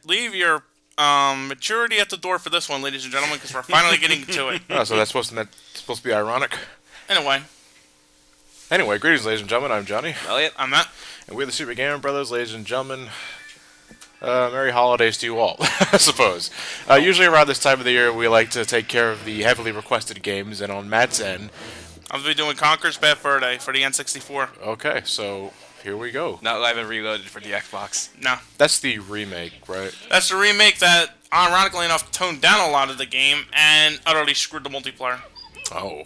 leave your maturity at the door for this one, ladies and gentlemen, because we're finally getting to it. Oh, so that's supposed to be ironic. Anyway, greetings, ladies and gentlemen. I'm Johnny. Elliot. I'm Matt. And we're the Super Gamer Brothers, ladies and gentlemen. Merry holidays to you all, I suppose. Usually around this time of the year, we like to take care of the heavily requested games, and on Matt's end... I'll be doing Conker's Birdie for the N64. Okay, so here we go. Not live and reloaded for the Xbox. No. That's the remake, right? That's the remake that, ironically enough, toned down a lot of the game and utterly screwed the multiplayer. Oh.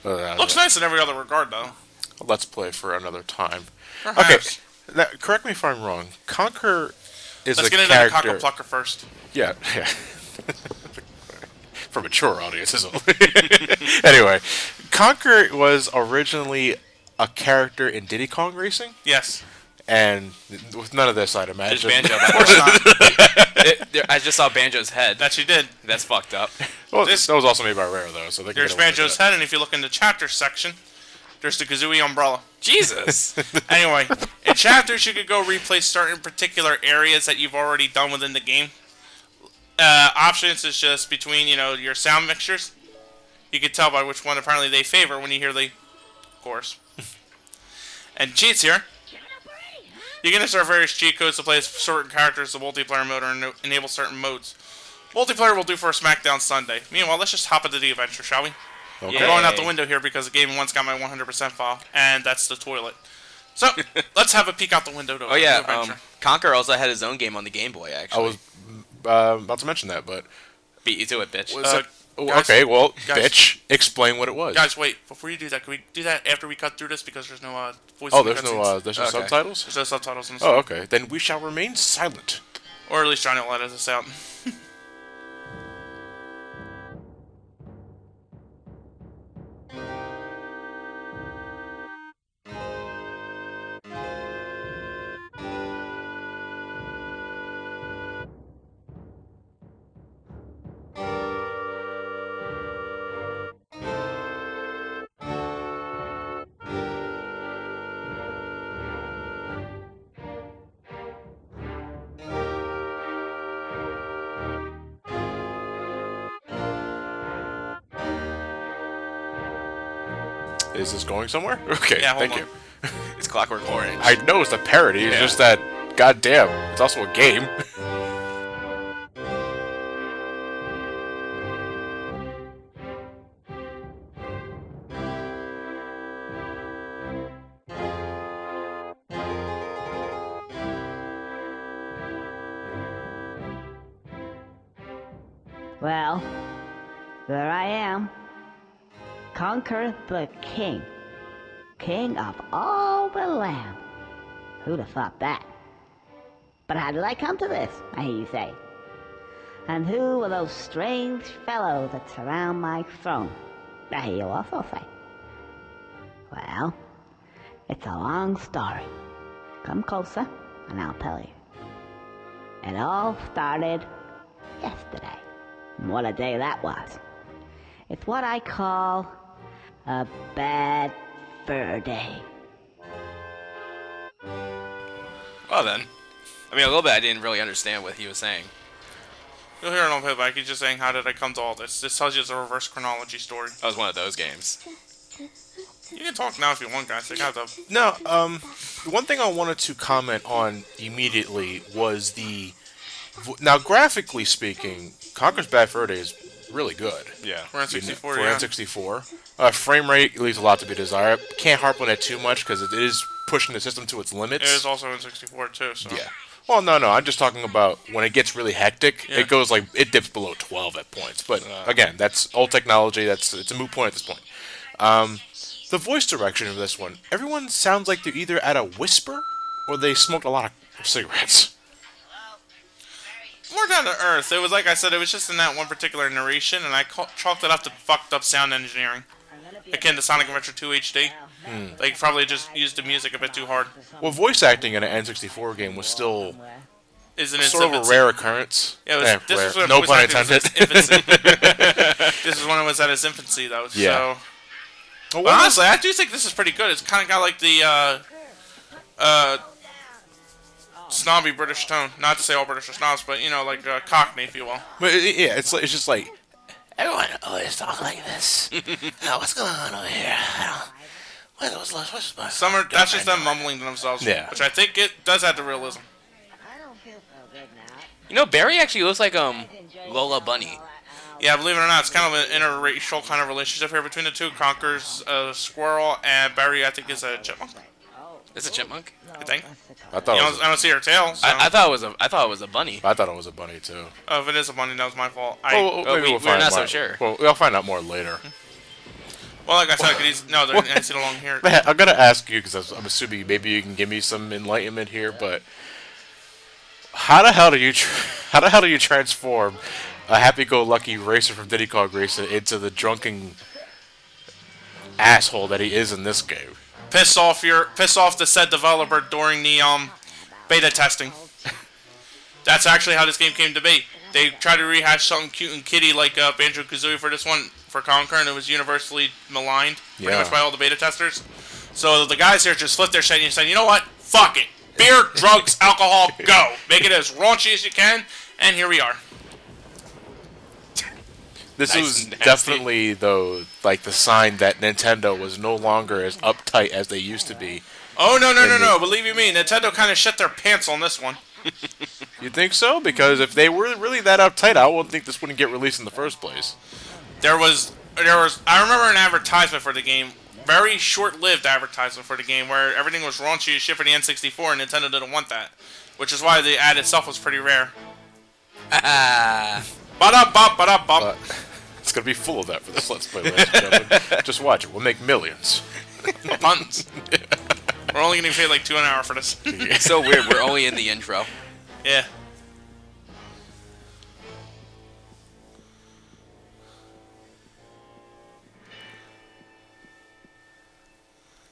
Looks nice in every other regard, though. Let's play for another time. Perhaps. Okay, now, correct me if I'm wrong. Conker is Let's a get into character... the Cockaplucker first. Yeah. For mature audiences only. Anyway, Conker was originally a character in Diddy Kong Racing. Yes. And with none of this, I'd imagine. There's Banjo. Of course not. I just saw Banjo's head. That you did. That's fucked up. Well, that was also made by Rare, though, so they can There's Banjo's head, and if you look in the chapters section, there's the Kazooie umbrella. Jesus. Anyway, in chapters, you could go replay certain particular areas that you've already done within the game. Options is just between, your sound mixtures. You can tell by which one apparently they favor when you hear the chorus. And cheats here. You can insert various cheat codes to play as certain characters, the multiplayer mode, or enable certain modes. Multiplayer will do for a SmackDown Sunday. Meanwhile, let's just hop into the adventure, shall we? Okay. We're going out the window here because the game once got my 100% file, and that's the toilet. So, let's have a peek out the window to the adventure. Conker also had his own game on the Game Boy, actually. I was about to mention that, but... Beat you to it, bitch. Guys, okay, well, bitch, explain what it was. Guys, wait, before you do that, can we do that after we cut through this, because there's no voice there's no subtitles? There's no subtitles in this. Oh, okay. Then we shall remain silent. Or at least Johnny will let us out. Is this going somewhere? Okay, yeah, thank you. It's Clockwork Orange. I know it's a parody, it's just that, goddamn, it's also a game. Well, there I am. Conker the King. King of all the land. Who'd have thought that? But how did I come to this, I hear you say? And who are those strange fellows that surround my throne? I hear you also say. Well, it's a long story. Come closer, and I'll tell you. It all started yesterday. And what a day that was. It's what I call a bad fur day. Well then. I mean, a little bit I didn't really understand what he was saying. You'll hear it on playback. He's just saying, how did I come to all this? This tells you it's a reverse chronology story. That was one of those games. You can talk now if you want, guys. No, one thing I wanted to comment on immediately was the... Now, graphically speaking, Conker's Bad Fur Day is really good. Yeah. For N64, For N64. Frame rate leaves a lot to be desired. Can't harp on it too much because it is pushing the system to its limits. It is also N64 too, so... Yeah. Well, no, I'm just talking about when it gets really hectic, it goes like, it dips below 12 at points. But, again, that's old technology, it's a moot point at this point. The voice direction of this one, everyone sounds like they're either at a whisper, or they smoked a lot of cigarettes. More down to earth. It was like I said, it was just in that one particular narration, and I chalked it up to fucked up sound engineering. Akin to Sonic Adventure 2 HD. They probably just used the music a bit too hard. Well, voice acting in an N64 game was still sort of a rare occurrence. Yeah, this was no pun intended. This is when it was at its infancy, though. Yeah. So, well, honestly, I do think this is pretty good. It's kind of got like the snobby British tone. Not to say all British are snobs, but, you know, like Cockney, if you will. But yeah, it's just like everyone always talk like this. What's going on over here? What's my That's just them mumbling to themselves. Yeah. Which I think it does add to realism. I don't feel so good now. You know, Barry actually looks like Lola Bunny. Yeah, believe it or not, it's kind of an interracial kind of relationship here between the two. Conker's a squirrel, and Barry, I think, is a chipmunk. It's a chipmunk. I think. I thought I don't see her tail. So. I thought it was a bunny. I thought it was a bunny too. If it is a bunny, that was my fault. Maybe we'll find not so more. sure. Well, we'll find out more later. Well, like I said, I see it along here. I'm gonna ask you because I'm assuming maybe you can give me some enlightenment here, but how the hell do you transform a happy-go-lucky racer from Diddy Kong Racing into the drunken asshole that he is in this game? Piss off the said developer during the beta testing. That's actually how this game came to be. They tried to rehash something cute and kitty like Banjo-Kazooie for this one for Conker, and it was universally maligned pretty much by all the beta testers. So the guys here just flipped their shit and said, you know what? Fuck it. Beer, drugs, alcohol, go. Make it as raunchy as you can, and here we are. This Nice was and nasty. definitely, though, like the sign that Nintendo was no longer as uptight as they used to be. Oh, no. Believe you me, Nintendo kind of shit their pants on this one. You think so? Because if they were really that uptight, I wouldn't think this wouldn't get released in the first place. There was. I remember an advertisement for the game, very short-lived advertisement for the game, where everything was raunchy as shit for the N64, and Nintendo didn't want that, which is why the ad itself was pretty rare. Ba-da-bop, ba-da-bop. It's gonna be full of that for this Let's Play, ladies and gentlemen. Just watch it. We'll make millions. Puns. We're only getting paid like $2 an hour for this. It's so weird. We're only in the intro. Yeah.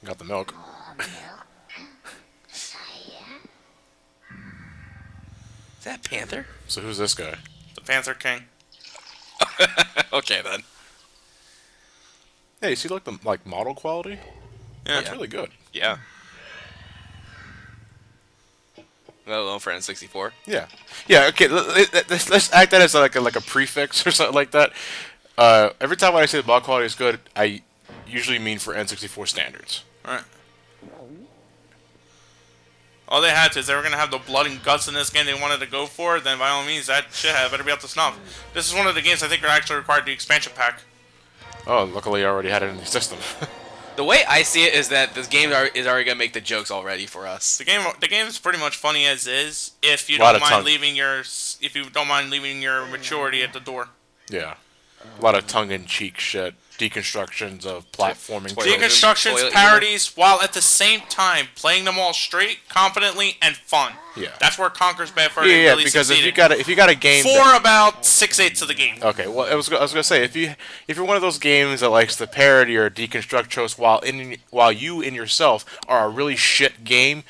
Got the milk. Is that Panther? So who's this guy? The Panther King. Okay then. Hey, you see like the model quality? Yeah. It's really good. Yeah. Hello for N64. Yeah. Yeah. Okay. Let's act that as like a prefix or something like that. Every time when I say the model quality is good, I usually mean for N64 standards. Alright. All they had to, is they were going to have the blood and guts in this game they wanted to go for, then by all means, that shit better be up to snuff. This is one of the games I think are actually required the expansion pack. Oh, luckily I already had it in the system. The way I see it is that this game is already gonna make the jokes already for us. The game is pretty much funny as is if you Lot don't of mind tongue. leaving your maturity at the door. Yeah. A lot of tongue-in-cheek shit. Deconstructions of platforming. Deconstructions, Toilet parodies, while at the same time playing them all straight, confidently, and fun. Yeah. That's where Conker's Bad Fur Yeah, really because succeeded. if you got a game For about 6/8 of the game. Okay, well, I was gonna say if you're one of those games that likes to parody or deconstruct tropes while you in yourself are a really shit game,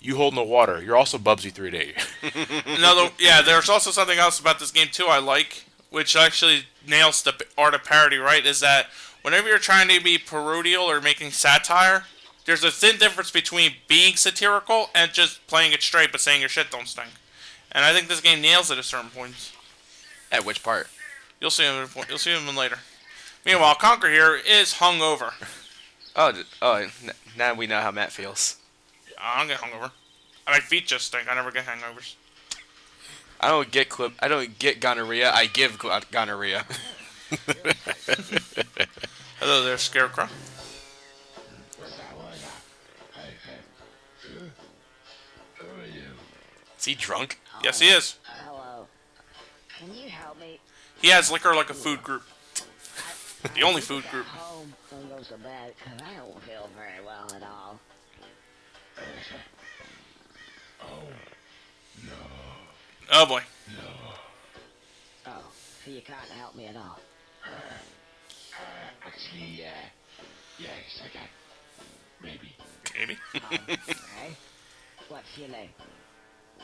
you hold no water. You're also Bubsy 3D. There's also something else about this game too I like, which actually nails the art of parody right, is that whenever you're trying to be parodial or making satire, there's a thin difference between being satirical and just playing it straight but saying your shit don't stink. And I think this game nails it at certain points. At which part? You'll see him later. Meanwhile, Conker here is hungover. Now we know how Matt feels. I don't get hungover. My feet just stink. I never get hangovers. I don't get gonorrhea. I give gonorrhea. Hello there, Scarecrow. Is he drunk? Yes, he is. Hello. Can you help me? He has liquor like a food group. The only food group. Home don't go so bad, because I don't feel very well at all. Oh boy. Oh, so you can't help me at all. Actually, yes, I can. Maybe. Maybe. Okay. What's your name?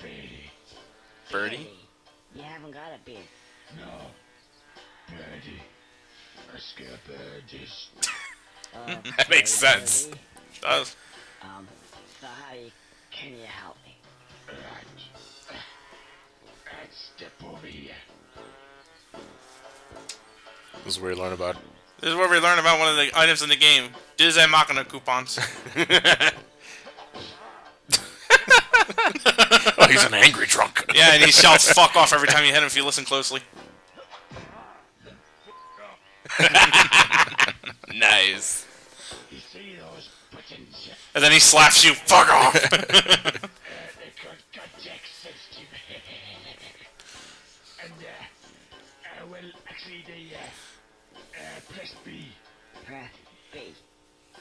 Birdie. Birdie? You haven't got a beard. No. Birdie. I scare birdies. That makes sense. Birdie. Does. So can you help me? Right. Let's step over here. This is where you learn about. This is where we learn about one of the items in the game. Diz and Machina coupons. Oh, he's an angry drunk. Yeah, and he shouts "fuck off" every time you hit him if you listen closely. Nice. You see those buttons? And then he slaps you. Fuck off. They're called context sensitive. And, well, actually, press B. Press B.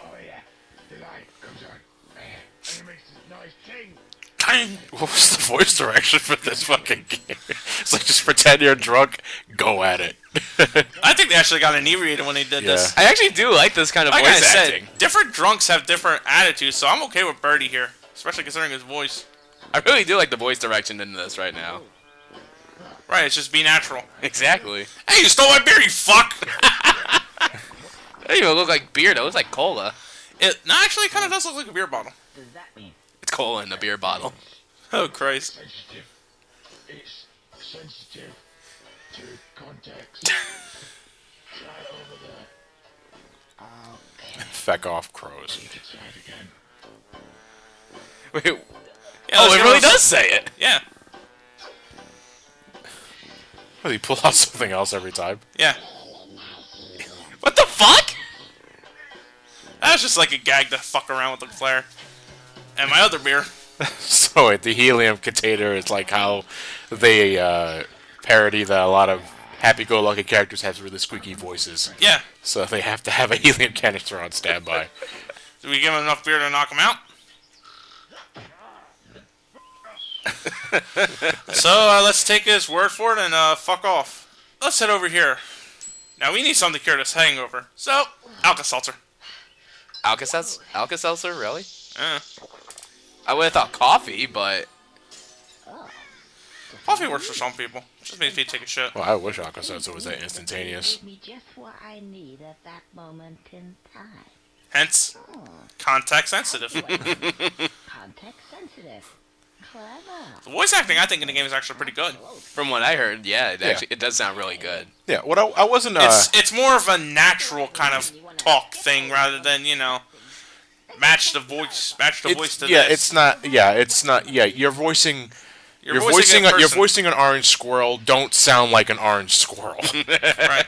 Oh, yeah. The light comes on. And it makes this nice ting. What was the voice direction for this fucking game? It's like, just pretend you're drunk, go at it. I think they actually got inebriated when they did this. I actually do like this kind of Like I voice said, acting. different drunks have different attitudes, so I'm okay with Birdie here, especially considering his voice. I really do like the voice direction in this right now. Right, it's just be natural. Exactly. Hey, you stole my beer, you fuck! It doesn't even look like beer, it looks like cola. Actually, it kind of does look like a beer bottle. What does that mean? It's cola in a beer bottle. Oh, Christ. Sensitive. It's sensitive to context. Try over there. Okay. Feck off, crows. Need to try it again. Wait, Yeah, oh, let's it give really him a- does say it. Yeah, Does he pull out something else every time? yeah. What the fuck? That's just like a gag to fuck around with the flare. And my other beer. So wait, the helium container is like how they parody that a lot of happy-go-lucky characters have really squeaky voices. Yeah. So they have to have a helium canister on standby. Did we give him enough beer to knock him out? So, let's take his word for it and fuck off. Let's head over here. Now, we need something to cure this hangover. So, Alka-Seltzer. Alka-Seltzer, really? Eh. I would have thought coffee, but Coffee works for some people. Just means if you take a shit. Well, I wish Alka-Seltzer was that instantaneous. Give me just what I need at that moment in time. Hence, context sensitive. Context sensitive. Clever. The voice acting, I think, in the game is actually pretty good. from what I heard, yeah, it does sound really good. Yeah, what I wasn't. It's more of a natural kind of talk thing rather than, match the voice to yeah, this. it's not. Yeah, it's not. Yeah, you're voicing. You're voicing a you're person. voicing an orange squirrel. Don't sound like an orange squirrel. Right.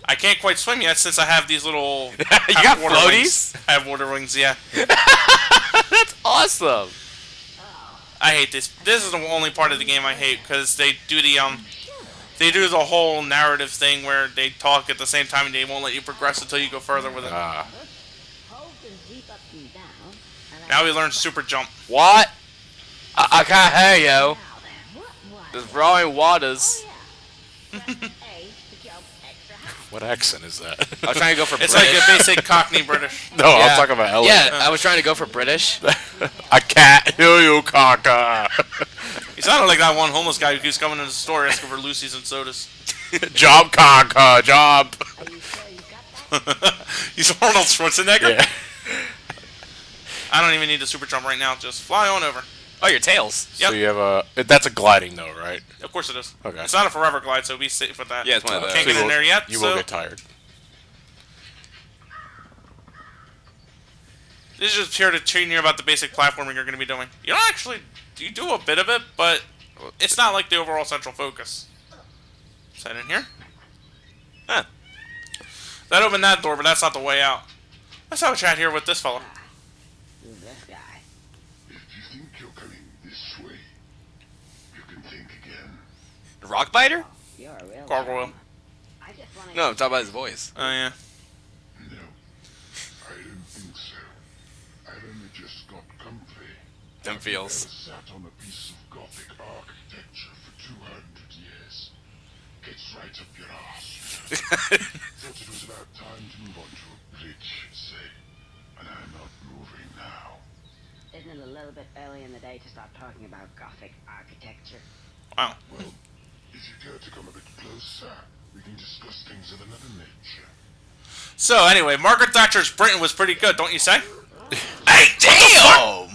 I can't quite swim yet since I have these little. You got water floaties? wings. I have water wings. Yeah. That's awesome. I hate this. This is the only part of the game I hate because they do the whole narrative thing where they talk at the same time and they won't let you progress until you go further with it. Hold and deep up and down. And Now we learn super jump. What? I can't hear you. now then, what? There's rolling waters. Press A to jump extra high. What accent is that? I was trying to go for It's British. like a basic Cockney British. No, I'm talking about Elliot. Yeah, I was trying to go for British. I can't hear you, Conker. He sounded like that one homeless guy who keeps coming in the store asking for Lucy's and sodas. Job, Conker, job. Are you sure you got that? He's Arnold Schwarzenegger. Yeah. I don't even need the super jump right now. Just fly on over. Oh, your tails. Yep. So you have a. That's a gliding though, right? Of course it is. Okay. It's not a forever glide, so be safe with that. Yeah, it's one of those. Can't So get you in will- there yet. You so will get tired. This is just here to train you about the basic platforming you're going to be doing. You don't actually. You do a bit of it, but it's not like the overall central focus. Is that in here? Huh. That opened that door, but that's not the way out. Let's have a chat here with this fella. Who's this guy? If you think you're coming this way, you can think again. Rock biter? You're a real Gargoyle. gentleman. I just want to. No, I'm talking about his voice. Oh, yeah. No, I don't think so. I've only just got comfy. Them I've feels. sat on a piece of Gothic architecture for 200 years. Gets right up your ass. Thought it was about time to move on to a bridge, say. And I'm not moving now. Isn't it a little bit early in the day to start talking about Gothic architecture? Wow. Well, if you care to come a bit closer, we can discuss things of another nature. So, anyway, Margaret Thatcher's Britain was pretty good, don't you say? Hey, damn!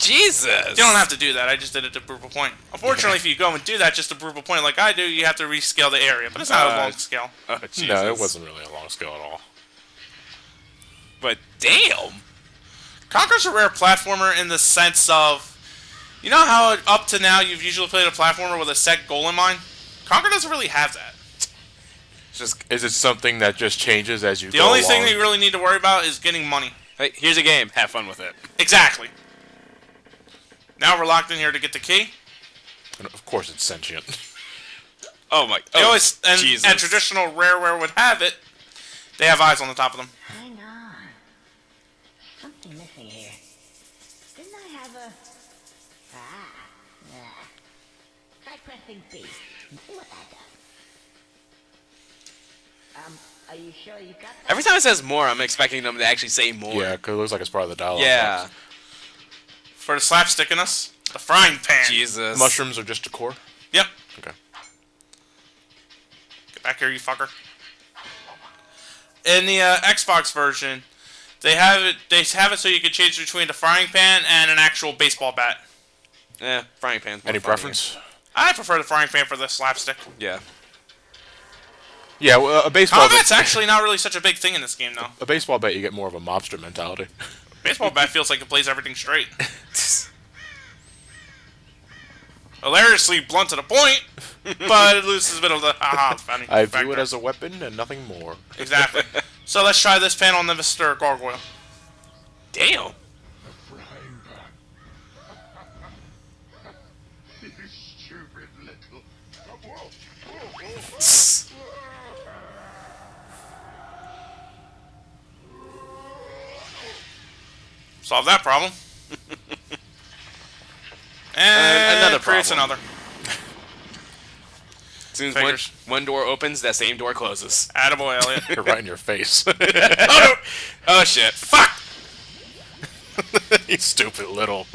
Jesus. You don't have to do that. I just did it to prove a point. Unfortunately, if you go and do that just to prove a point like I do, you have to rescale the area. But it's not a long scale. Oh, Jesus. No, it wasn't really a long scale at all. But damn. Conker's a rare platformer in the sense of, you know how up to now you've usually played a platformer with a set goal in mind? Conker doesn't really have that. Is it something that just changes as you go The only along? thing that you really need to worry about is getting money. Hey, here's a game. Have fun with it. Exactly. Now we're locked in here to get the key. And of course, it's sentient. Oh my. They always, Jesus. and traditional Rareware would have it, they have eyes on the top of them. Hang on. Something missing here. Didn't I have a... Yeah. Try pressing B and see what that does. Are you sure you got that? Every time it says more, I'm expecting them to actually say more. Yeah, because it looks like it's part of the dialogue. Yeah. box. For the slapstickiness, the frying pan. Jesus. Mushrooms are just decor? Yep. Okay. Get back here, you fucker. In the Xbox version, they have it. They have it so you can change between the frying pan and an actual baseball bat. Frying pan's more Any funnier. preference? I prefer the frying pan for the slapstick. Yeah. Yeah, well, a baseball Combat's bat. actually not really such a big thing in this game, though. A baseball bat, you get more of a mobster mentality. Baseball bat feels like it plays everything straight. Hilariously blunt to the point, but it loses a bit of the haha funny I factor. view it as a weapon and nothing more. Exactly. So let's try this pan on the Mr. Gargoyle. Damn. Frying pan. You stupid little... Whoa. Solve that problem. And another creates problem. another. As soon as Figures. one door opens, that same door closes. Attaboy, Elliot. You're right in your face. Oh, no. Oh shit. Fuck! You stupid little.